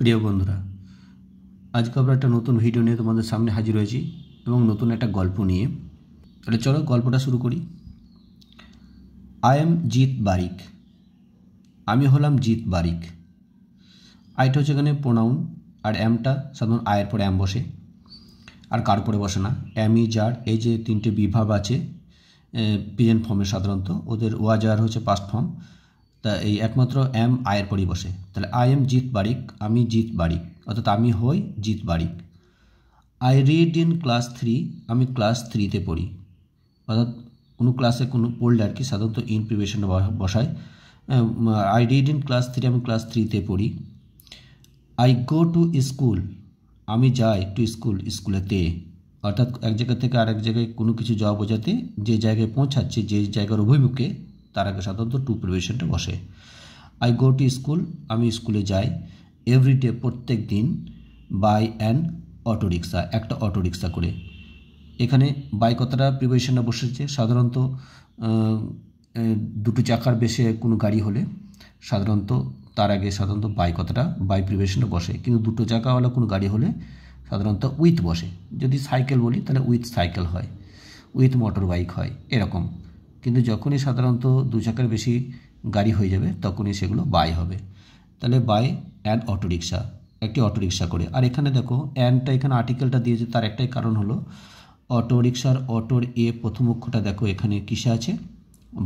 প্রিয় বন্ধুরা, আজকে আমরা একটা নতুন ভিডিও নিয়ে তোমাদের সামনে হাজির হয়েছি এবং নতুন একটা গল্প নিয়ে। তাহলে চলো গল্পটা শুরু করি। আই এম জিৎ বারিক। আমি হলাম জিৎ বারিক। আইটা হচ্ছে এখানে প্রোনাউন, আর অ্যামটা সাধারণত আয়ের পরে অ্যাম বসে, আর কার পরে বসে না। অ্যামি, যার, এই যে তিনটে বিভাগ আছে প্রেজেন্ট ফর্মে, সাধারণত ওদের ওয়াজ আর হচ্ছে পাস্ট ফর্ম। তা এই একমাত্র অ্যাম আয়ের পরেই বসে। তাহলে আই এম জিৎ বারিক, আমি জিৎ বারিক, অর্থাৎ আমি হই জিৎ বারিক। আই রিড ইন ক্লাস 3, আমি ক্লাস 3তে পড়ি। অর্থাৎ কোনো ক্লাসে কোনো পড়লে আর কি সাধারণত ইন প্রিভিয়েশনে বসায়। আই রিড ইন ক্লাস 3, আমি ক্লাস 3তে পড়ি। আই গো টু স্কুল, আমি যাই টু স্কুল, স্কুলেতে। অর্থাৎ এক জায়গা থেকে আরেক জায়গায় কোনো কিছু যাওয়া বোঝাতে যে জায়গায় পৌঁছাচ্ছে, যে জায়গার অভিমুখে, তার আগে সাধারণত টু প্রিভিয়েশনটা বসে। আই গো টু স্কুল, আমি স্কুলে যাই। এভরিডে, প্রত্যেক দিন। বাই অ্যান অটোরিক্সা, একটা অটোরিক্সা করে। এখানে বাই কথাটা প্রিভিয়েশনে বসেছে। সাধারণত দুটো চাকার বেশি কোনো গাড়ি হলে সাধারণত তার আগে সাধারণত বাই কথাটা বাই প্রিভিয়েশনে বসে, কিন্তু দুটো চাকাওয়ালা কোনো গাড়ি হলে সাধারণত উইথ বসে। যদি সাইকেল বলি তাহলে উইথ সাইকেল হয়, উইথ মোটর বাইক হয়, এরকম। কিন্তু যখনই সাধারণত দু চাকার বেশি গাড়ি হয়ে যাবে তখনই সেগুলো বাই হবে। তাহলে বাই অ্যান অটোরিক্সা, একটি অটোরিক্সা করে। আর এখানে দেখো অ্যানটা এখানে আর্টিকেলটা দিয়েছে, তার একটাই কারণ হলো অটোরিক্সার অটোর এ প্রথম অক্ষরটা দেখো এখানে কিসে আছে,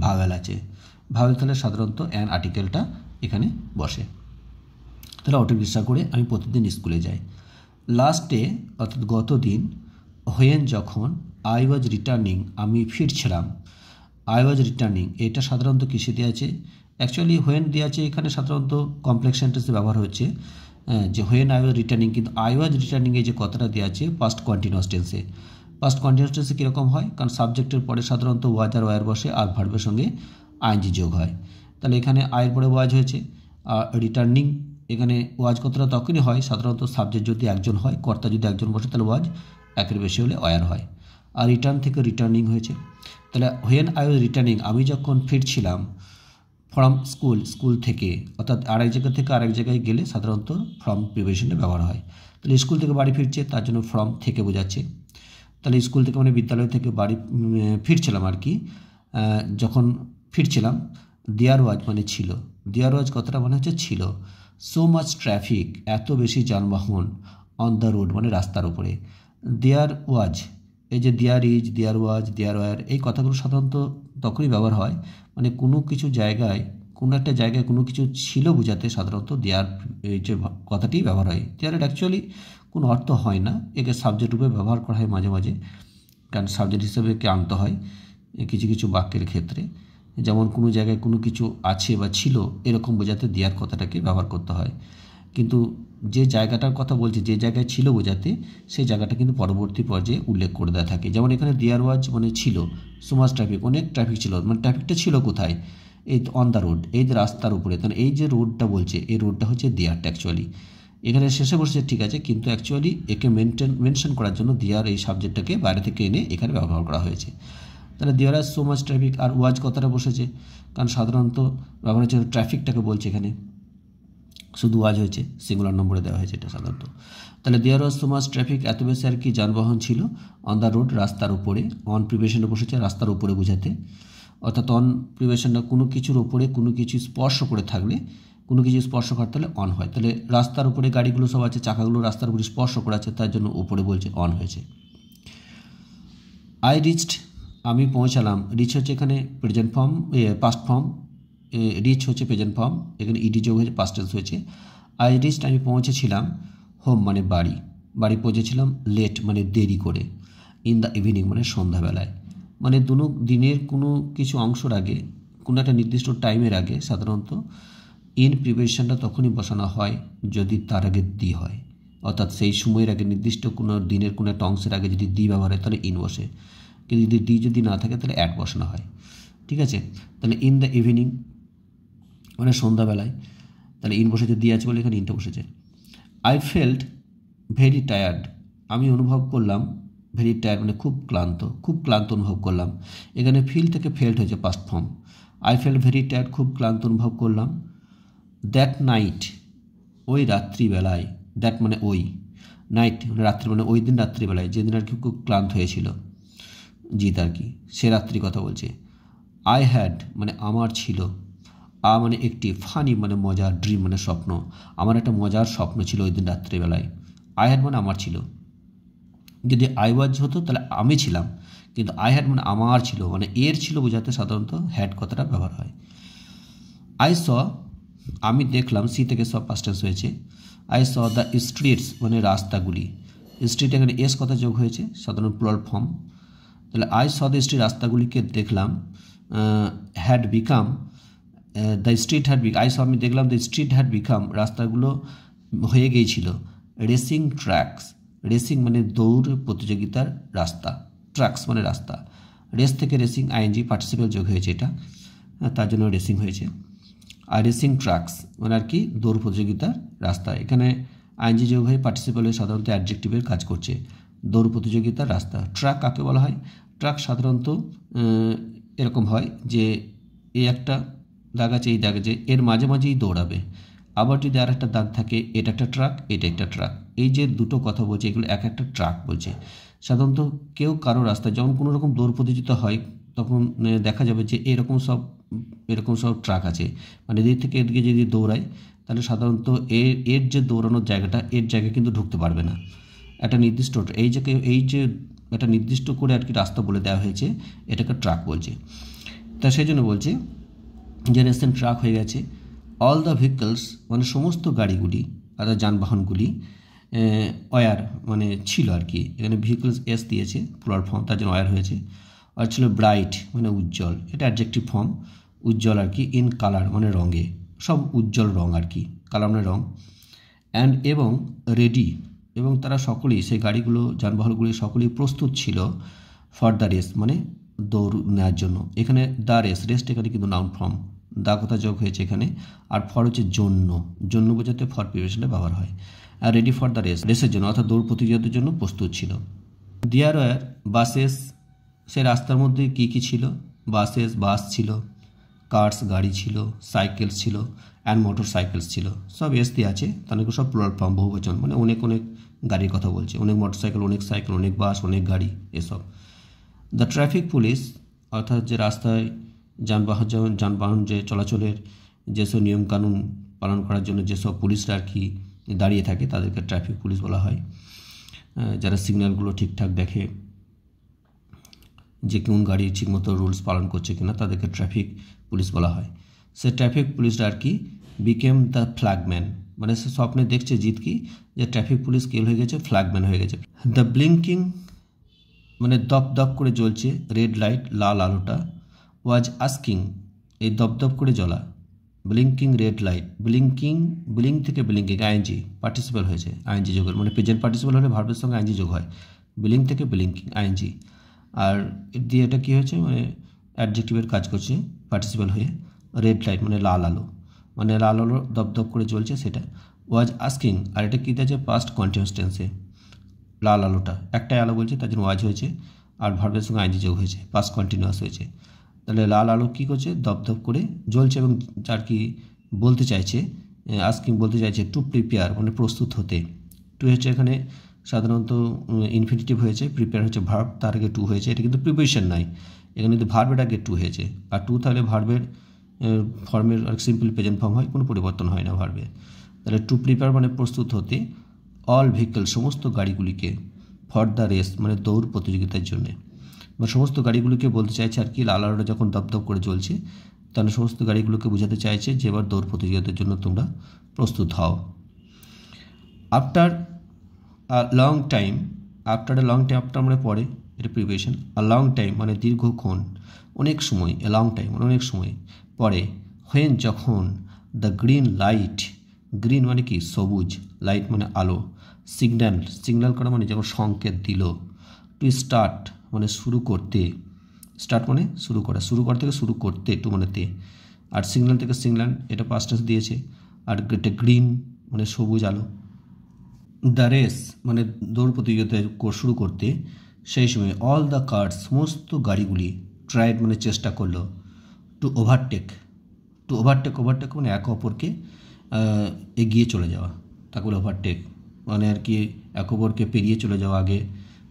ভাওয়েল আছে। ভাওয়েল তাহলে সাধারণত অ্যান আর্টিকেলটা এখানে বসে। তাহলে অটোরিক্সা করে আমি প্রতিদিন স্কুলে যাই। লাস্ট ডে, অর্থাৎ গত দিন। হোয়েন, যখন। আই ওয়াজ রিটার্নিং, আমি ফিরছিলাম। আই ওয়াজ রিটার্নিং, এটা সাধারণত কিসে দেওয়া আছে? অ্যাকচুয়ালি হোয়েন দেওয়া আছে, এখানে সাধারণত কমপ্লেক্স সেন্টেন্সে ব্যবহার হচ্ছে যে হোয়েন আই ওয়াজ রিটার্নিং। কিন্তু আই ওয়াজ রিটার্নিংয়ে যে কথাটা দেওয়া আছে পাস্ট কন্টিনিউয়াস টেন্সে। পাস্ট কন্টিনিউয়াস টেন্সে কীরকম হয়? কারণ সাবজেক্টের পরে সাধারণত ওয়াজ আর ওয়ার বসে, আর ভার্বের সঙ্গে আইএনজি যোগ হয়। তাহলে এখানে আয়ের পরে ওয়াজ হয়েছে। আর রিটার্নিং, এখানে ওয়াজ কথাটা তখনই হয় সাধারণত সাবজেক্ট যদি একজন হয়, কর্তা যদি একজন বসে তাহলে ওয়াজ, একের বেশি হলে ওয়ার হয়। আর রিটার্ন থেকে রিটার্নিং হয়েছে। তাহলে হোয়েন আই ওয়াজ রিটার্নিং, আমি যখন ফিরছিলাম। ফ্রম স্কুল, স্কুল থেকে, অর্থাৎ আরেক জায়গা থেকে আরেক জায়গায় গেলে সাধারণত ফ্রম প্রিভিয়েশনে ব্যবহার হয়। তাহলে স্কুল থেকে বাড়ি ফিরছে, তার জন্য ফ্রম থেকে বোঝাচ্ছে। তাহলে স্কুল থেকে মানে বিদ্যালয় থেকে বাড়ি ফিরছিলাম আর কি। যখন ফিরছিলাম, দেয়ার ওয়াজ মানে ছিল। দেয়ার ওয়াজ কথাটা মানে হচ্ছে ছিল। সো মাচ ট্রাফিক, এত বেশি যানবাহন। অন দ্য রোড মানে রাস্তার উপরে। দেয়ার ওয়াজ, এই যে there is, there was, there were, এই কথাগুলো সাধারণত তখনই ব্যবহার হয় মানে কোনো কিছু জায়গায়, কোনো একটা জায়গায় কোনো কিছু ছিল বোঝাতে সাধারণত দেয়ার এই যে কথাটি ব্যবহার হয়। দেয়ারের অ্যাকচুয়ালি কোনো অর্থ হয় না, একে সাবজেক্ট রূপে ব্যবহার করা হয় মাঝে মাঝে, কারণ সাবজেক্ট হিসেবে একে আনতে হয় কিছু কিছু বাক্যের ক্ষেত্রে। যেমন কোনো জায়গায় কোনো কিছু আছে বা ছিল এরকম বোঝাতে দেয়ার কথাটাকে ব্যবহার করতে হয়। কিন্তু যে জায়গাটার কথা বলছে, যে জায়গায় ছিল বোঝাতে, সেই জায়গাটা কিন্তু পরবর্তী পর্যায়ে উল্লেখ করে দেওয়া থাকে। যেমন এখানে দেয়ার ওয়াজ মানে ছিল, সো মাচ ট্রাফিক, অনেক ট্রাফিক ছিল, মানে ট্রাফিকটা ছিল কোথায়? এই অন দ্য রোড, এই যে রাস্তার উপরে। তাহলে এই যে রোডটা বলছে, এই রোডটা হচ্ছে দেয়ারটা অ্যাকচুয়ালি। এখানে শেষে বসেছে ঠিক আছে, কিন্তু অ্যাকচুয়ালি একে মেনশন করার জন্য দেয়ার এই সাবজেক্টটাকে বাইরে থেকে এনে এখানে ব্যবহার করা হয়েছে। তাহলে দেয়ার আর সো মাচ ট্রাফিক, আর ওয়াজ কথাটা বসেছে কারণ সাধারণত ব্যবহার হচ্ছে ট্রাফিকটাকে বলছে, এখানে শুধু ওয়াজ হয়েছে, সিঙ্গুলার নম্বরে দেওয়া হয়েছে এটা সাধারণত। তাহলে দেয়ার ওয়াজ সো মাচ ট্রাফিক, এত বেশি আর কি যানবাহন ছিল। অন দ্য রোড, রাস্তার উপরে। অন প্রিভিয়েশনে বসেছে রাস্তার উপরে বোঝাতে, অর্থাৎ অন প্রিভিয়েশনটা কোনো কিছুর উপরে কোনো কিছু স্পর্শ করে থাকলে, কোনো কিছু স্পর্শ করতে হলে অন হয়। তাহলে রাস্তার উপরে গাড়িগুলো সব আছে, চাকাগুলো রাস্তার উপরে স্পর্শ করা আছে, তার জন্য উপরে বলছে অন হয়েছে। আই রিচড, আমি পৌঁছালাম। রিচ হচ্ছে এখানে present form, past form. Reach হচ্ছে প্রেজেন্ট ফর্ম, এখানে ইডি যোগ হয়েছে, পাস্ট টেন্স হয়েছে। আই রিচড, আমি পৌঁছেছিলাম। হোম মানে বাড়ি, বাড়ি পৌঁছেছিলাম। লেট মানে দেরি করে। ইন দ্য ইভিনিং মানে সন্ধ্যাবেলায়। মানে দুনো দিনের কোনো কিছু অংশের আগে, কোনো একটা নির্দিষ্ট টাইমের আগে সাধারণত ইন প্রিভিয়েশনটা তখনই বসানো হয় যদি তার আগে দি হয়, অর্থাৎ সেই সময়ের আগে নির্দিষ্ট কোনো দিনের কোনো একটা অংশের আগে যদি দি ব্যবহার হয় তাহলে ইন বসে, কিন্তু যদি দি যদি না থাকে তাহলে অ্যাট বসানো হয়। ঠিক আছে, তাহলে ইন দ্য ইভিনিং মানে সন্ধ্যাবেলায়, তাহলে ইন বসেছে, দি আছে বলে এখানে ইনটা বসেছে। আই ফেল্ট ভেরি টায়ার্ড, আমি অনুভব করলাম। ভেরি টায়ার্ড মানে খুব ক্লান্ত, খুব ক্লান্ত অনুভব করলাম। এখানে ফিল থেকে ফেল্ট হয়েছে past form. I felt very tired, খুব ক্লান্ত অনুভব করলাম। দ্যাট নাইট, ওই রাত্রিবেলায়, দ্যাট মানে ওই, নাইট মানে রাত্রি, মানে ওই দিন রাত্রিবেলায় যেদিন আর কি খুব ক্লান্ত হয়েছিল জিৎ আর কি, সে রাত্রি কথা বলছে। আই হ্যাড মানে আমার ছিল, মানে একটি, ফানি মানে মজার, ড্রিম মানে স্বপ্ন, আমার একটা মজার স্বপ্ন ছিল ওই দিন রাত্রিবেলায়। আই হ্যাড মানে আমার ছিল, যদি আই ওয়াজ হতো তাহলে আমি ছিলাম, কিন্তু আই হ্যাড মানে আমার ছিল, মানে এর ছিল বোঝাতে সাধারণত হ্যাড কথাটা ব্যবহার হয়। আই স আমি দেখলাম, সি থেকে সব পাস্ট টেন্স হয়েছে। আই স দ্য স্ট্রিটস মানে রাস্তাগুলি, স্ট্রিট এখানে এস কথা যোগ হয়েছে, সাধারণ প্লুরাল ফর্ম। তাহলে আই স দ্য স্ট্রিট রাস্তাগুলিকে দেখলাম, had become the street had I saw আমি দেখলাম দ্য স্ট্রিট হ্যাড বিকাম রাস্তাগুলো হয়ে গিয়েছিল রেসিং ট্র্যাকস, রেসিং মানে দৌড় প্রতিযোগিতার রাস্তা, ট্র্যাকস মানে রাস্তা, রেস থেকে রেসিং আইএনজি পার্টিসিপেল যোগ হয়েছে এটা, তার জন্য রেসিং হয়েছে। আর রেসিং ট্র্যাকস মানে আর কি দৌড় প্রতিযোগিতার রাস্তা, এখানে আইএনজি যোগ হয়ে পার্টিসিপেল সাধারণত অ্যাডজেক্টিভের কাজ করছে, দৌড় প্রতিযোগিতার রাস্তা। ট্র্যাক কাকে বলা হয়? ট্র্যাক সাধারণত এরকম হয় যে এই একটা দাগ আছে, এই দাগ আছে, এর মাঝে মাঝেই দৌড়াবে, আবার যদি আর একটা দাগ থাকে, এটা একটা ট্রাক, এটা একটা ট্রাক, এই যে দুটো কথা বলছে এগুলো এক একটা ট্রাক বলছে। সাধারণত কেউ কারো রাস্তায় যখন কোনো রকম দৌড় প্রতিযোগিতা হয় তখন দেখা যাবে যে এরকম সব ট্রাক আছে, মানে এদিক থেকে এদিকে যদি দৌড়ায় তাহলে সাধারণত এর যে দৌড়ানোর জায়গাটা, এর জায়গায় কিন্তু ঢুকতে পারবে না, একটা নির্দিষ্ট এই যে একটা নির্দিষ্ট করে আর কি রাস্তা বলে দেওয়া হয়েছে, এটাকে ট্রাক বলছে। তা সেই জন্য বলছে যে রেসেন্ট ট্রাক হয়ে গেছে। অল দ্য ভেহিকলস মানে সমস্ত গাড়িগুলি, অর্থাৎ যানবাহনগুলি, ওয়ার মানে ছিল আর কি, এখানে ভেহিকলস এস দিয়েছে প্লুরাল ফর্ম, তার জন্য ওয়ার হয়েছে। আর ছিল ব্রাইট মানে উজ্জ্বল, এটা অ্যাডজেক্টিভ ফর্ম, উজ্জ্বল আর কি, ইন কালার মানে রঙে, সব উজ্জ্বল রঙ আর কি, কালার মানে রঙ। অ্যান্ড এবং রেডি, এবং তারা সকলেই, সেই গাড়িগুলো যানবাহনগুলি সকলেই প্রস্তুত ছিল ফর দ্য রেস মানে দৌড় নেওয়ার জন্য। এখানে দ্য রেস্ট এখানে কিন্তু নাউন ফর্ম, দা কথা যোগ হয়েছে এখানে, আর ফর হচ্ছে জন্য বোঝাতে ফর প্রিপারেশনে ব্যবহার হয়। আর রেডি ফর দ্য রেসের জন্য অর্থাৎ দৌড় প্রতিযোগিতার জন্য প্রস্তুত ছিল। দেয়ার ওয়ার বাসেস, সে রাস্তার মধ্যে কী কী ছিল? বাস ছিল, কার্স গাড়ি ছিল, সাইকেলস ছিল, অ্যান্ড মোটর সাইকেলস ছিল, সব এস দিয়ে আছে, তাহলে সব প্লুরাল ফর্ম বহুবচন, মানে অনেক গাড়ির কথা বলছে, অনেক মোটর সাইকেল, অনেক বাস, অনেক গাড়ি এসব। দ্য ট্রাফিক পুলিশ অর্থাৎ যে রাস্তায় যানবাহন যে চলাচলের যেসব নিয়মকানুন পালন করার জন্য যেসব পুলিশরা আর কি দাঁড়িয়ে থাকে তাদেরকে ট্রাফিক পুলিশ বলা হয়। যারা সিগন্যালগুলো ঠিকঠাক দেখে যে কোন গাড়ি ঠিকমতো রুলস পালন করছে কিনা তাদেরকে ট্রাফিক পুলিশ বলা হয়। সে ট্রাফিক পুলিশরা আর কি বিকেম দ্য ফ্ল্যাগম্যান, মানে সে স্বপ্নে দেখছে জিত কি যে ট্রাফিক পুলিশ কি হয়ে গেছে, ফ্ল্যাগম্যান হয়ে গেছে। দ্য ব্লিঙ্কিং মানে দপ করে জ্বলছে রেড লাইট, লাল আলোটা। ওয়াজ আস্কিং এই দপ করে জ্বলা, ব্লিঙ্কিং রেড লাইট, ব্লিঙ্ক থেকে ব্লিঙ্কিং আইএনজি পার্টিসিপেল হয়েছে, আইএনজি যোগের, মানে প্রেজেন্ট পার্টিসিপেল হলে ভার্বের সঙ্গে আইএনজি যোগ হয়, ব্লিঙ্ক থেকে ব্লিঙ্কিং আইএনজি, আর দিয়ে এটা কী হয়েছে মানে অ্যাডজেক্টিভের কাজ করছে পার্টিসিপেল হয়ে। রেড লাইট মানে লাল আলো, মানে লাল আলো দপ করে জ্বলছে সেটা। ওয়াজ আস্কিং আর এটা কী দিয়েছে পাস্ট কন্টিনিউয়াস টেন্সে, লাল আলোটা একটাই আলো বলছে তার জন্য ওয়াজ হয়েছে, আর ভার্বের সঙ্গে আইএনজি যোগ হয়েছে, পাস্ট কন্টিনিউয়াস হয়েছে। তাহলে লাল আলো কী করছে, দপ করে জ্বলছে, এবং যার কি বলতে চাইছে, আস্কিং বলতে চাইছে টু প্রিপেয়ার মানে প্রস্তুত হতে। টু হচ্ছে এখানে সাধারণত ইনফিনিটিভ হয়েছে, প্রিপেয়ার হচ্ছে ভার্ব, তার আগে টু হয়েছে, এটা কিন্তু প্রিপারেশন নাই, এখানে কিন্তু ভার্বের আগে টু হয়েছে, আর টু তাহলে ভার্বের ফর্মের সিম্পল প্রেজেন্ট ফর্ম হয়, কোনো পরিবর্তন হয় না ভার্বে। তাহলে টু প্রিপেয়ার মানে প্রস্তুত হতে, অল ভেহিকল সমস্ত গাড়িগুলিকে, ফর দ্য রেস মানে দৌড় প্রতিযোগিতার জন্যে, বা সমস্ত গাড়িগুলোকে বলতে চাইছে আর কি লাল আলোটা যখন দপ করে জ্বলছে তাহলে সমস্ত গাড়িগুলোকে বোঝাতে চাইছে যে এবার দৌড় প্রতিযোগিতার জন্য তোমরা প্রস্তুত হও। আফটার লং টাইম, আফটার মানে পরে, এটা প্রিপারেশন, লং টাইম মানে দীর্ঘক্ষণ, অনেক সময়, লং টাইম মানে অনেক সময় পরে, হোয়েন যখন, দ্য গ্রিন লাইট, গ্রিন মানে কি সবুজ, লাইট মানে আলো, সিগন্যাল করা মানে যখন সংকেত দিল, টু স্টার্ট মানে শুরু করতে, স্টার্ট মানে শুরু করা থেকে শুরু করতে, টু মানে তে, আর সিগন্যাল থেকে এটা পাস্ট টেন্স দিয়েছে, আর এটা গ্রিন মানে সবুজ আলো। দ্য রেস মানে দৌড় প্রতিযোগিতা শুরু করতে, সেই সময় অল দ্য কার্স সমস্ত গাড়িগুলি, ট্রাইড মানে চেষ্টা করলো, টু ওভারটেক মানে একে অপরকে এগিয়ে চলে যাওয়া, তাকে বলে ওভারটেক। মানে আর কি একে অপরকে পেরিয়ে চলে যাওয়া, আগে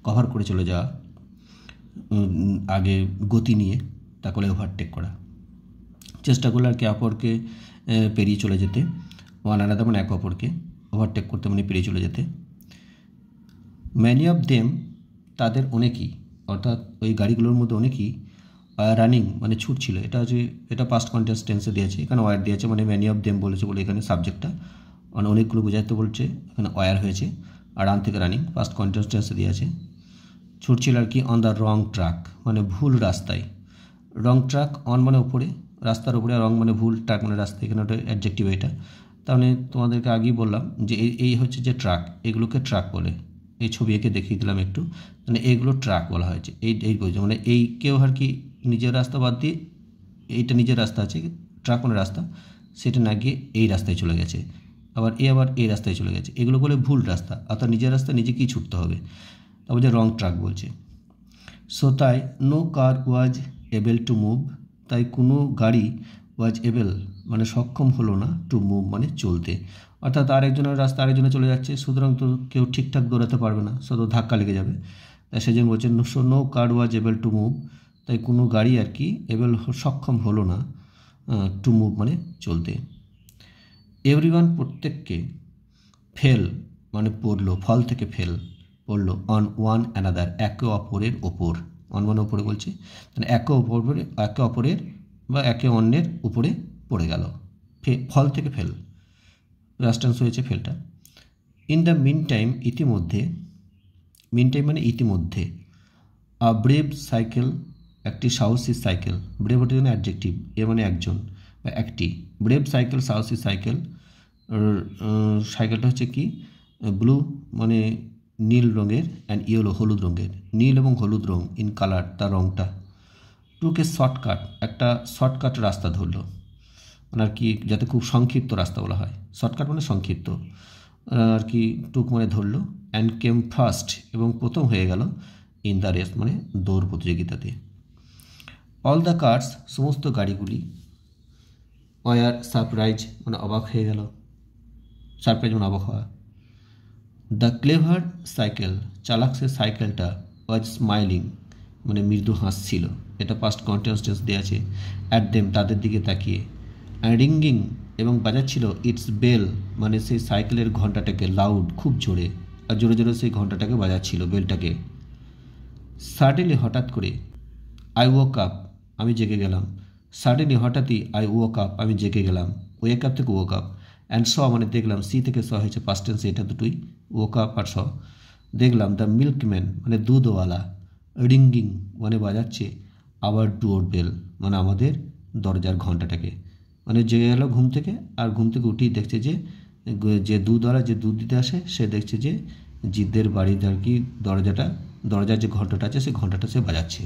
কভার করে চলে যাওয়া, আগে গতি নিয়ে, তাকে বলে ওভারটেক করা। চেষ্টা করলে আর কি অপরকে পেরিয়ে চলে যেতে, ওয়ান আলাদা মানে একে অপরকে, ওভারটেক করতে মানে পেরিয়ে চলে যেতে। ম্যানি অফ দেম, তাদের অনেকই, অর্থাৎ ওই গাড়িগুলোর মধ্যে অনেকই রানিং মানে ছুটছিল। এটা পাস্ট কন্টিনিউয়াস টেন্সে দিয়েছে, এখানে ওয়ার দিয়েছে, মানে ম্যানি অফ দেম বলেছে বলে এখানে সাবজেক্টটা মানে অনেকগুলো বোঝাতে বলছে, এখানে ওয়ার হয়েছে। আর রান থেকে রানিং পাস্ট কন্টিনিউয়াস টেন্সে দিয়েছে। ছুটছিল আর কি অন দ্য রং ট্র্যাক, মানে ভুল রাস্তায়। রং ট্র্যাক, অন মানে উপরে, রাস্তার উপরে, আর রং মানে ভুল, ট্র্যাক মানে রাস্তা, এখানে ওটা অ্যাডজেক্টিভ। এটা তাহলে তোমাদেরকে আগেই বললাম যে এই হচ্ছে যে ট্র্যাক, এগুলোকে ট্র্যাক বলে। এই ছবি এঁকে দেখিয়ে দিলাম একটু, মানে এইগুলো ট্র্যাক বলা হয়েছে। এই বলছে মানে এই কেউ আর কি নিজের রাস্তা বাদ দিয়ে, এইটা নিজের রাস্তা আছে, ট্র্যাক মানে রাস্তা, সেটা না গিয়ে এই রাস্তায় চলে গেছে, আবার এই রাস্তায় চলে গেছে, এগুলো বলে ভুল রাস্তা, অর্থাৎ নিজের রাস্তা নিজেকেই ছুটতে হবে। তারপর যে রং ট্র্যাক বলছে। সো তাই no car was able to move, তাই কোনো গাড়ি ওয়াজ এবল মানে সক্ষম হলো না, টু মুভ মানে চলতে, অর্থাৎ আরেকজনের রাস্তা আরেকজনে চলে যাচ্ছে, সুতরাং তো কেউ ঠিকঠাক দৌড়াতে পারবে না, শুধু ধাক্কা লেগে যাবে। তাই সেই জন্য বলছেন so no car was able to move, তাই কোনো গাড়ি আর কি এবল সক্ষম হলো না, টু মুভ মানে চলতে। এভরিওয়ান প্রত্যেককে, ফেল মানে পড়লো, ফল থেকে ফেল পড়লো, অন ওয়ান অ্যানাদার একে অপরের ওপর, অন মানে ওপরে বলছে, মানে একে অপরের বা একে অন্যের উপরে পড়ে গেল, ফল থেকে ফেল, রাস্টান্স হয়েছে ফেলটা। ইন দ্য মিন টাইম ইতিমধ্যে, মিন টাইম মানে ইতিমধ্যে, আ ব্রেভ সাইকেল একটি সাহসী সাইকেল, ব্রেভ ওটার জন্য অ্যাডজেক্টিভ, এ মানে একজন বা একটি, ব্রেভ সাইকেল সাহসী সাইকেল। সাইকেলটা হচ্ছে কি ব্লু মানে নীল রঙের, অ্যান্ড ইয়েলো হলুদ রঙের, নীল এবং হলুদ রঙ ইন কালার, তার রঙটা। টুকে শর্টকাট, একটা শর্টকাট রাস্তা ধরলো, মানে আর কি যাতে খুব সংক্ষিপ্ত রাস্তা বলা হয়, শর্টকাট মানে সংক্ষিপ্ত আর কি, টুক মানে ধরলো, অ্যান্ড কেম ফার্স্ট এবং প্রথম হয়ে গেল, ইন দ্য রেস মানে দৌড় প্রতিযোগিতাতে। অল দ্য কার্স সমস্ত গাড়িগুলি, ওয়ার সারপ্রাইজ মানে অবাক হয়ে গেল, সারপ্রাইজ মানে অবাক হওয়া। দ্য ক্লেভার সাইকেল চালাক সে সাইকেলটা, ওয়াজ স্মাইলিং মানে মৃদু হাসছিল, এটা পাস্ট কন্টিনিউয়াস টেন্স দেওয়া আছে। অ্যাট দেম তাদের দিকে তাকিয়ে, রিঙ্গিং এবং বাজাচ্ছিল ইটস বেল মানে সেই সাইকেলের ঘন্টাটাকে, লাউড খুব জোরে, আর জোরে জোরে সেই ঘন্টাটাকে বাজাচ্ছিল, বেলটাকে। সাডেনলি হঠাৎ করে, আই ওয়াক আপ আমি জেগে গেলাম, সাডেনলি হঠাৎই, আই ওয়াক আপ আমি জেগে গেলাম, ওয়েক আপ থেকে ওয়াক আপ, অ্যান্ড স মানে দেখলাম, সি থেকে স হয়েছে পাস্ট টেন্সে, এটা দুটোই ওয়াক আপ আর স, দেখলাম দ্য মিল্কম্যান মানে দুধওয়ালা, রিঙ্গিং মানে বাজাচ্ছে, আবার ডোর বেল মানে আমাদের দরজার ঘন্টাটাকে, মানে জেগে গেল ঘুম থেকে, আর ঘুম থেকে উঠেই দেখছে যে দুধওয়ালা যে দুধ দিতে আসে, সে দেখছে যে জিদ্দের বাড়ির আর কি দরজার যে ঘন্টাটা আছে সেই ঘন্টাটা সে বাজাচ্ছে।